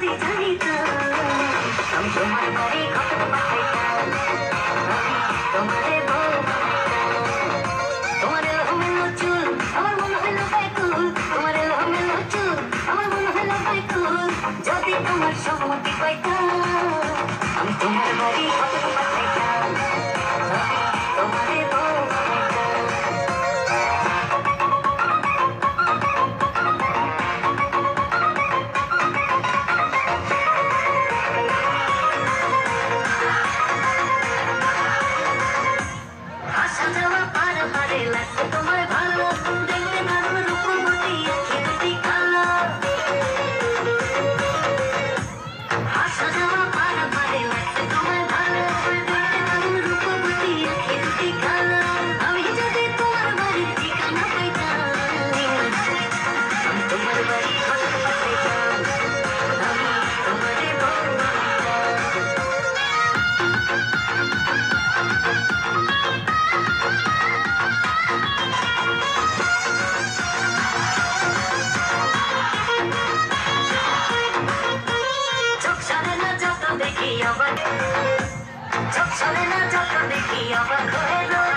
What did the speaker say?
যদি জানিতাম আমি তোমার বাড়ি কত পাঠাইতাম, আমি তোমারে বউ বানাইতাম। তোমার এলোমেলো চুল আমার মনে হলো বাইকুল, তোমার এলোমেলো চুল আমার মনে হলো বাইকুল। যদি তোমার সম্মতি পাইতাম আমি তোমার বাড়ি কত পাঠাইতাম, আমি তোমারে বউ বানাইতাম। আসা যাওয়া পার হারে লাগছে তোমার ভালো, দেখতে দারুণ রূপবতী আঁখি দুটি কালো। আসা যাওয়া পার হারে লাগছে তোমার ভালো, দেখতে দারুণ রূপবতী আঁখি দুটি কালো। আমি যদি তোমার বাড়ির ঠিকানা পাইতাম আমি তোমার বাড়ি কত পাঠাইতাম, আমি তোমারে বউ বানাইতাম। চোখ সরে না যত দেখি অবাক, চোখ সরে না যত দেখি অবাক হয়ে রই।